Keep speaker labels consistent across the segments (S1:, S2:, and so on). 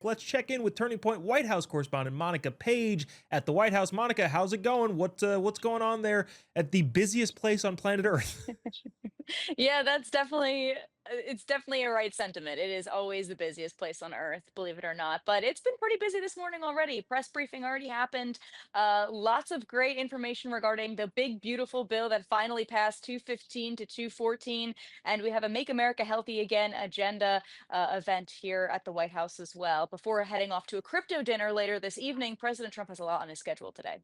S1: Let's check in with Turning Point White House correspondent Monica Paige at the White House. Monica, how's it going? What's going on there at the busiest place on planet Earth?
S2: Yeah, that's definitely it's definitely a right sentiment. It is always the busiest place on earth, believe it or not. But it's been pretty busy this morning already. Press briefing already happened. Lots of great information regarding the big, beautiful bill that finally passed 215 to 214. And we have a Make America Healthy Again agenda event here at the White House as well. Before heading off to a crypto dinner later this evening, President Trump has a lot on his schedule today.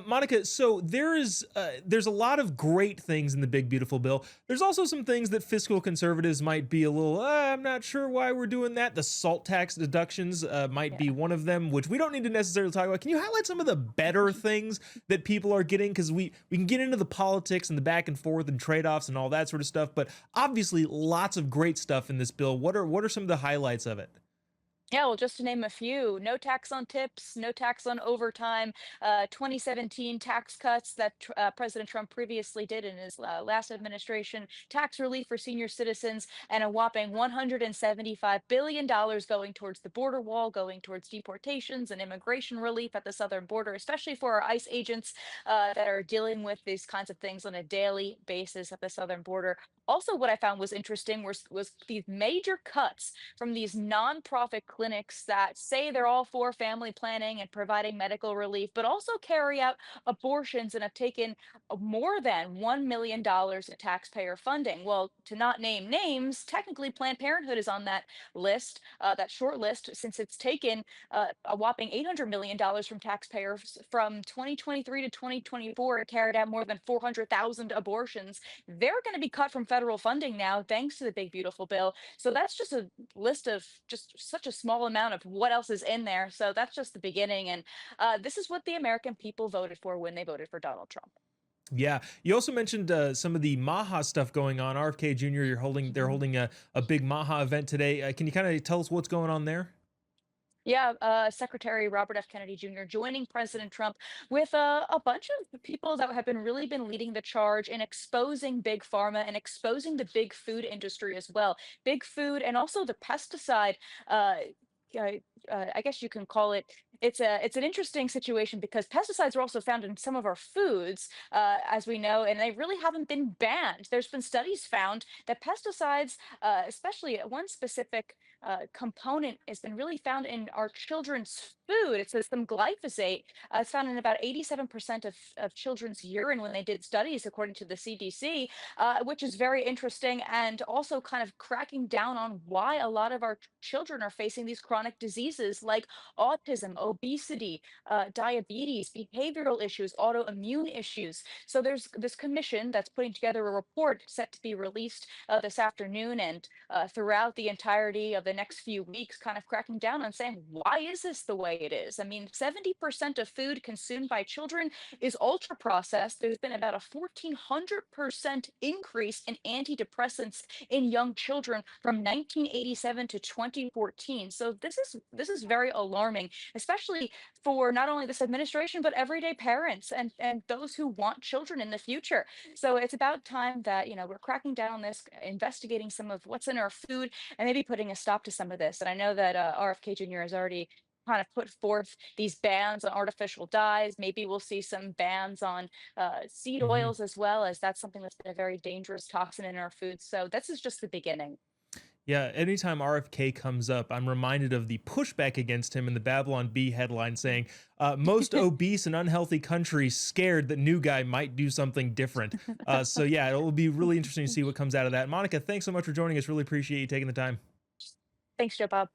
S1: Monica, so there's a lot of great things in the big beautiful bill. There's also some things that fiscal conservatives might be a little. I'm not sure why we're doing that. The salt tax deductions might be
S2: Yeah.
S1: one of them, which we don't need to necessarily talk about. Can you highlight some of the better things that people are getting? Because we can get into the politics and the back and forth and trade offs and all that sort of stuff. But obviously, lots of great stuff in this bill. What are some of the highlights of it?
S2: Yeah, well, just to name a few, no tax on tips, no tax on overtime, 2017 tax cuts that President Trump previously did in his last administration, tax relief for senior citizens, and a whopping $175 billion going towards the border wall, going towards deportations and immigration relief at the southern border, especially for our ICE agents that are dealing with these kinds of things on a daily basis at the southern border. Also, what I found was interesting was these major cuts from these nonprofit clinics that say they're all for family planning and providing medical relief, but also carry out abortions and have taken more than $1 million in taxpayer funding. Well, to not name names, technically Planned Parenthood is on that list, that short list, since it's taken a whopping $800 million from taxpayers from 2023 to 2024 and carried out more than 400,000 abortions. They're going to be cut from federal funding now, thanks to the big, beautiful bill. So that's just a list of just such a small amount of what else is in there. So that's just the beginning. And this is what the American people voted for when they voted for Donald Trump.
S1: Yeah, you also mentioned some of the Maha stuff going on. RFK Jr. They're holding a big Maha event today. Can you kind of tell us what's going on there?
S2: Yeah, Secretary Robert F. Kennedy Jr. joining President Trump with a bunch of people that have been leading the charge in exposing big pharma and exposing the big food industry as well. Big food and also the pesticide. Uh, I guess you can call it. It's an interesting situation because pesticides are also found in some of our foods, as we know, and they really haven't been banned. There's been studies found that pesticides, especially one specific component has been really found in our children's food. It says some glyphosate. It's found in about 87% of children's urine when they did studies, according to the CDC, which is very interesting and also kind of cracking down on why a lot of our children are facing these chronic diseases like autism, obesity, diabetes, behavioral issues, autoimmune issues. So there's this commission that's putting together a report set to be released this afternoon and throughout the entirety of the next few weeks, kind of cracking down on saying, why is this the way it is? I mean, 70% of food consumed by children is ultra processed. There's been about a 1,400% increase in antidepressants in young children from 1987 to 2014. So this is very alarming, especially for not only this administration, but everyday parents and those who want children in the future. So it's about time that, we're cracking down on this, investigating some of what's in our food, and maybe putting a stop to some of this. And I know that RFK Jr. has already kind of put forth these bans on artificial dyes. Maybe we'll see some bans on seed
S1: Hmm.
S2: oils as well, as that's something that's been a very dangerous toxin in our foods. So this is just the beginning.
S1: Yeah, anytime RFK comes up, I'm reminded of the pushback against him in the Babylon Bee headline saying, most obese and unhealthy countries scared that new guy might do something different. So, yeah, it will be really interesting to see what comes out of that. Monica, thanks so much for joining us. Really appreciate you taking the time.
S2: Thanks, Joe Bob.